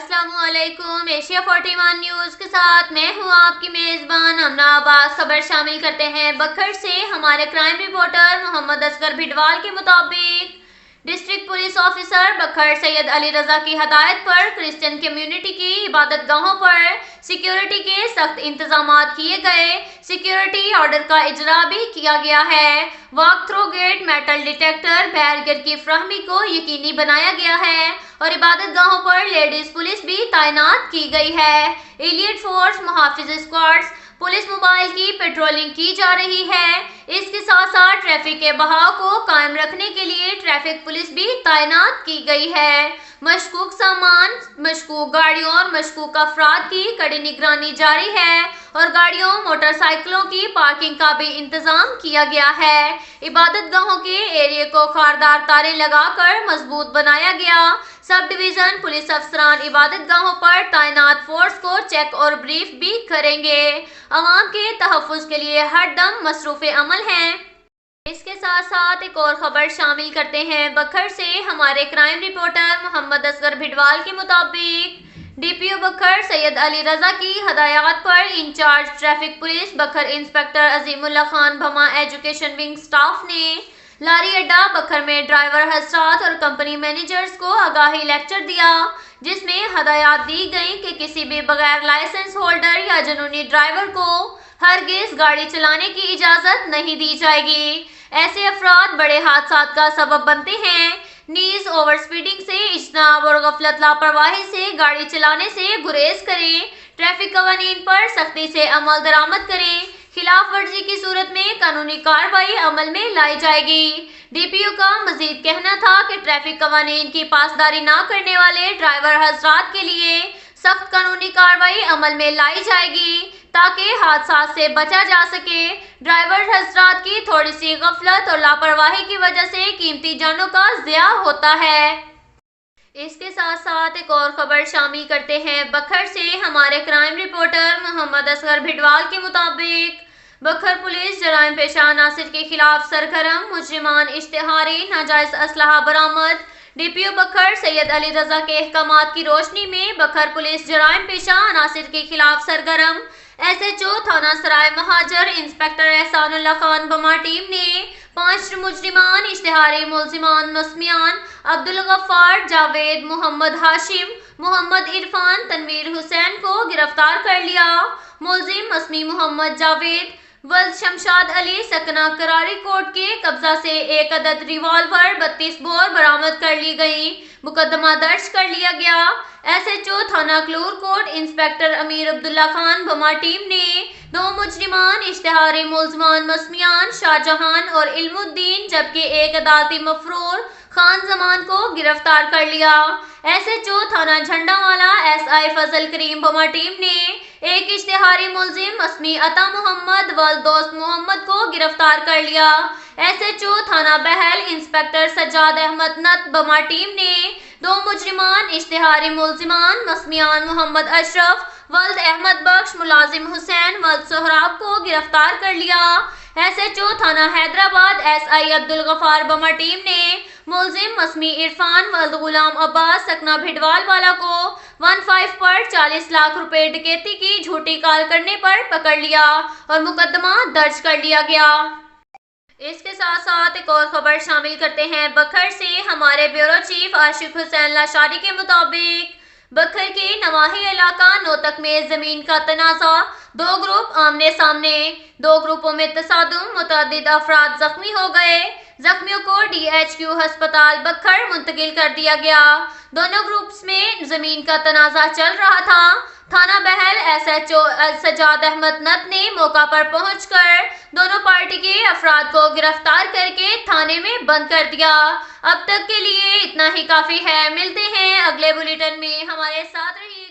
अस्सलाम वालेकुम। Asia 41 news के साथ मैं हूँ आपकी मेज़बान अमना अब्बास। खबर शामिल करते हैं बखर से। हमारे क्राइम रिपोर्टर मोहम्मद असगर भिडवाल के मुताबिक डिस्ट्रिक्ट पुलिस ऑफिसर बखर सैयद अली रजा की हदायत पर क्रिश्चियन कम्युनिटी की इबादत गाहों पर सिक्योरिटी के सख्त इंतजाम किए गए। सिक्योरिटी ऑर्डर का इजरा भी किया गया है। Walk through gate, metal detector, barrier की फ्राहमी को यकीनी बनाया गया है और इबादत गाहों पर लेडीज पुलिस भी तैनात की गई है। एलियट फोर्स, मुहाफिज स्क्वाड्स, पुलिस मोबाइल की पेट्रोलिंग की जा रही है। इसके साथ साथ ट्रैफिक के बहाव को कायम रखने के लिए ट्रैफिक पुलिस भी तैनात की गई है। मशकूक सामान, मशकूक गाड़ियों और मशकूक अफराद की कड़ी निगरानी जारी है और गाड़ियों मोटरसाइकिलों की पार्किंग का भी इंतजाम किया गया है। इबादत गाहों के एरिया को खारदार तारे लगाकर मजबूत बनाया गया। सब डिवीजन पुलिस अफसरान इबादत गाहों पर तैनात फोर्स को चेक और ब्रीफ भी करेंगे। अवाम के तहफ़्फ़ुज़ के लिए हर दम मसरूफ़ अमल हैं। इसके साथ साथ एक और खबर शामिल करते हैं बखर से। हमारे क्राइम रिपोर्टर मोहम्मद असगर भिडवाल के मुताबिक डीपीओ बखर सैयद अली रजा की हदायत पर incharge traffic police Bhakkar inspector Azimullah Khan भमा एजुकेशन विंग स्टाफ ने लारी अड्डा बखर में ड्राइवर हजरात और कंपनी मैनेजर्स को आगाही लेक्चर दिया, जिसमें हदायत दी गई कि किसी भी बगैर लाइसेंस होल्डर या जुनूनी ड्राइवर को हरगिज़ गाड़ी चलाने की इजाज़त नहीं दी जाएगी। ऐसे अफराद बड़े हादसात का सबब बनते हैं। नीज ओवर स्पीडिंग से इज्तनाब और गफलत लापरवाही से गाड़ी चलाने से गुरेज करें। ट्रैफिक कवानीन पर सख्ती से अमल दरामद करें। खिलाफ वर्जी की सूरत में कानूनी कार्रवाई अमल में लाई जाएगी। डीपीओ का मजीद कहना था कि ट्रैफिक कवानीन की पासदारी न करने वाले ड्राइवर हजरात के लिए सख्त कानूनी कार्रवाई अमल में लाई जाएगी ताकि हादसा से बचा जा सके। ड्राइवर हजरात की थोड़ी सी गफलत और लापरवाही की वजह से कीमती जानों का ज़िया होता है। इसके साथ साथ एक और खबर शामिल करते हैं बखर से। हमारे क्राइम रिपोर्टर मोहम्मद असगर भिडवाल के मुताबिक बखर पुलिस जराइम पेशा अनासिर के खिलाफ सरगर्म। मुजरिमान, इश्तिहारी, नाजायज असलहा बरामद। डीपीओ बखर सैयद अली रजा के अहकामात की रोशनी में बखर पुलिस जराइम पेशा अनासिर के खिलाफ सरगर्म। एसएचओ थाना सराय महाजर इंस्पेक्टर एहसानुल्लाह खान बमा टीम ने 5 मुजरिमान, इश्तिहारी मुलजिमान मसमियान अब्दुल गफ्फार, जावेद, मोहम्मद हाशिम, मोहम्मद इरफान, तनवीर हुसैन को गिरफ्तार कर लिया। मुलजिम मसमी मोहम्मद जावेद वल्द शमशाद अली सकना करारी कोट के कब्जा से एक अदद रिवॉल्वर 32 बोर बरामद कर ली गई। मुकदमा दर्ज कर लिया गया। एसएचओ थाना क्लूर कोट इंस्पेक्टर अमीर अब्दुल्ला खान भमा टीम ने 2 मुजरिमान, इश्तिहारी मुलजमान मसमियान शाहजहान और इल्मुद्दीन जबकि एक अदालती मफरूर खान जमान को गिरफ्तार कर लिया। एसएचओ थाना झंडावाला एसआई फजल करीम भमा टीम ने एक इश्तिहारी मुलजिम मसमी अता मोहम्मद वल्द दोस्त मोहम्मद को गिरफ्तार कर लिया। एसएचओ थाना बहल इंस्पेक्टर सज्जाद अहमद नत बमा टीम ने 2 मुजरिमान, इश्तिहारी मुलजिमान मसमियान मोहम्मद अशरफ वल्द अहमद बख्श, मुलाजिम हुसैन वल्द सोहराब को गिरफ्तार कर लिया। एसएचओ थाना हैदराबाद एसआई अब्दुल गफ्फार बमा टीम ने मुलजिम मसमी इरफान वल्द गुलाम अब्बास सकना भिडवाल वाला को 15 पर 40 लाख रुपए डकैती की झूठी कॉल करने पर पकड़ लिया और मुकदमा दर्ज कर लिया गया। इसके साथ साथ एक और खबर शामिल करते हैं बखर से। हमारे ब्यूरो चीफ आशिफ हुसैन लाशारी के मुताबिक बखर के नवाही इलाका नोतक में जमीन का तनाज़ा। 2 ग्रुप आमने सामने। 2 ग्रुपों में तसादुम, मुतअद्दिद अफराद जख्मी हो गए। जख्मियों को डीएचक्यू अस्पताल बखर मुंतकिल कर दिया गया। दोनों ग्रुप्स में जमीन का तनाज़ा चल रहा था। थाना बहल एसएचओ सज्जाद अहमद नत ने मौका पर पहुंचकर दोनों पार्टी के अफराद को गिरफ्तार करके थाने में बंद कर दिया। अब तक के लिए इतना ही काफ़ी है। मिलते हैं अगले बुलेटिन में, हमारे साथ रहिए।